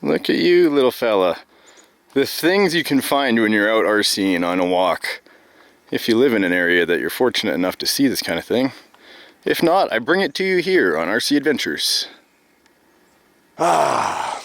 Look at you, little fella. The things you can find when you're out RCing on a walk. If you live in an area that you're fortunate enough to see this kind of thing. If not, I bring it to you here on RC Adventures.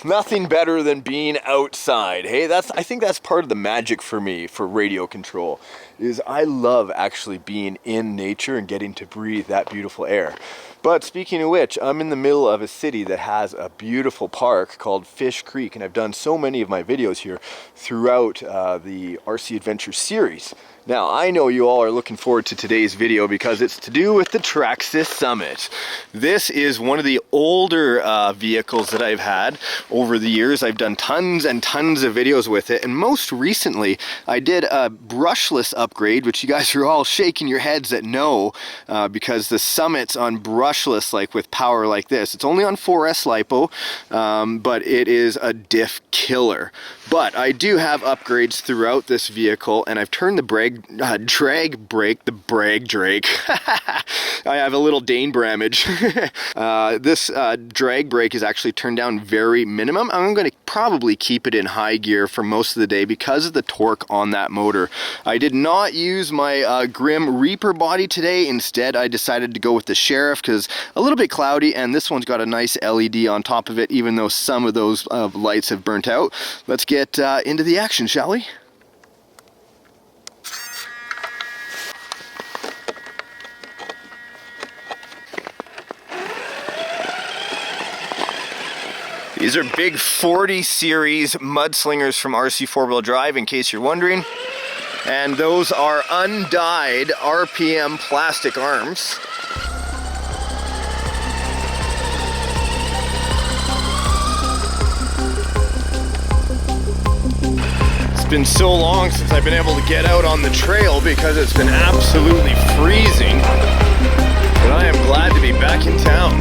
Nothing better than being outside. Hey, I think that's part of the magic for me for radio control, is I love actually being in nature and getting to breathe that beautiful air. But speaking of which, I'm in the middle of a city that has a beautiful park called Fish Creek, and I've done so many of my videos here throughout the RC Adventure series. Now, I know you all are looking forward to today's video because it's to do with the TRAXXAS Summit. This is one of the older vehicles that I've had over the years. I've done tons and tons of videos with it, and most recently I did a brushless upgrade, which you guys are all shaking your heads at no, because the Summit's on brushless, like with power like this. It's only on 4S LiPo, but it is a diff killer. But I do have upgrades throughout this vehicle, and I've turned the drag brake. I have a little Dane Bramage. This drag brake is actually turned down very minimum. I'm going to probably keep it in high gear for most of the day because of the torque on that motor. I did not use my Grim Reaper body today. Instead, I decided to go with the Sheriff because a little bit cloudy, and this one's got a nice LED on top of it, even though some of those lights have burnt out. Let's get into the action, shall we? These are big 40 series mudslingers from RC 4-wheel drive, in case you're wondering. And those are undyed RPM plastic arms. It's been so long since I've been able to get out on the trail because it's been absolutely freezing. But I am glad to be back in town.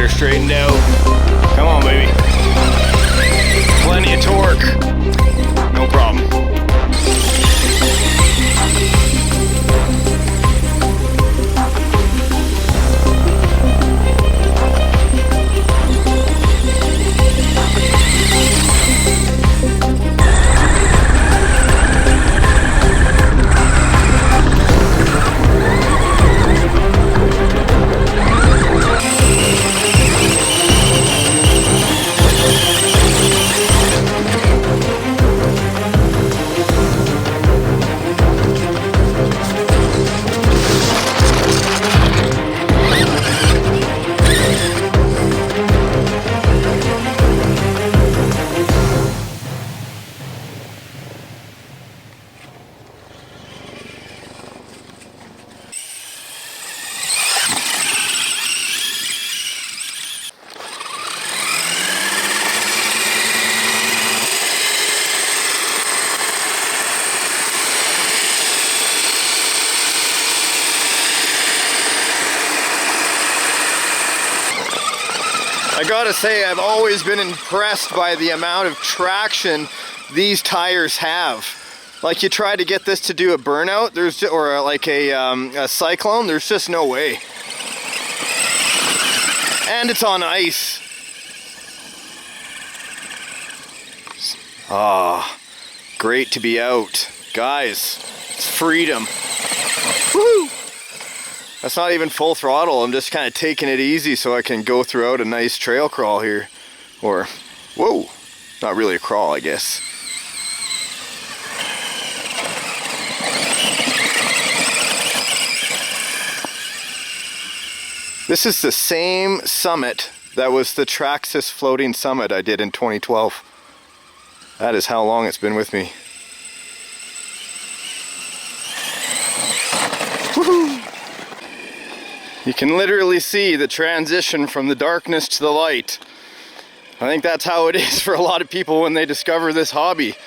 Straightened out. Come on, baby. Plenty of torque. No problem. I gotta say, I've always been impressed by the amount of traction these tires have. Like, you try to get this to do a burnout, or like a cyclone, there's just no way. And it's on ice. Ah, great to be out. Guys, it's freedom. Woohoo! That's not even full throttle. I'm just kind of taking it easy so I can go throughout a nice trail crawl here. Or, whoa, not really a crawl, I guess. This is the same summit that was the TRAXXAS floating summit I did in 2012. That is how long it's been with me. Woohoo! You can literally see the transition from the darkness to the light. I think that's how it is for a lot of people when they discover this hobby.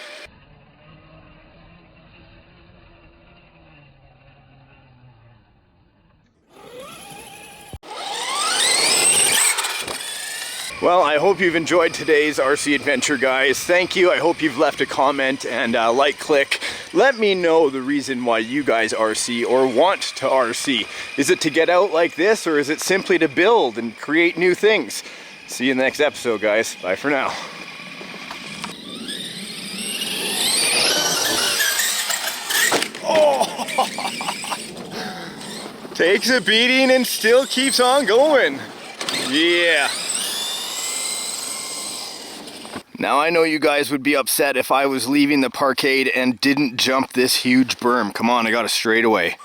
Well, I hope you've enjoyed today's RC adventure, guys. Thank you. I hope you've left a comment and like, click. Let me know the reason why you guys RC or want to RC. Is it to get out like this, or is it simply to build and create new things? See you in the next episode, guys. Bye for now. Oh! Takes a beating and still keeps on going. Yeah. Now I know you guys would be upset if I was leaving the parkade and didn't jump this huge berm. Come on, I got a straightaway.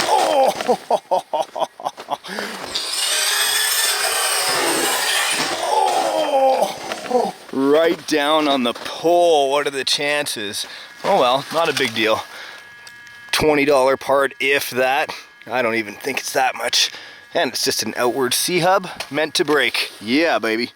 Oh! Oh! Right down on the pole. What are the chances? Oh well, not a big deal. $20 part, if that. I don't even think it's that much. And it's just an outward C-hub meant to break. Yeah, baby.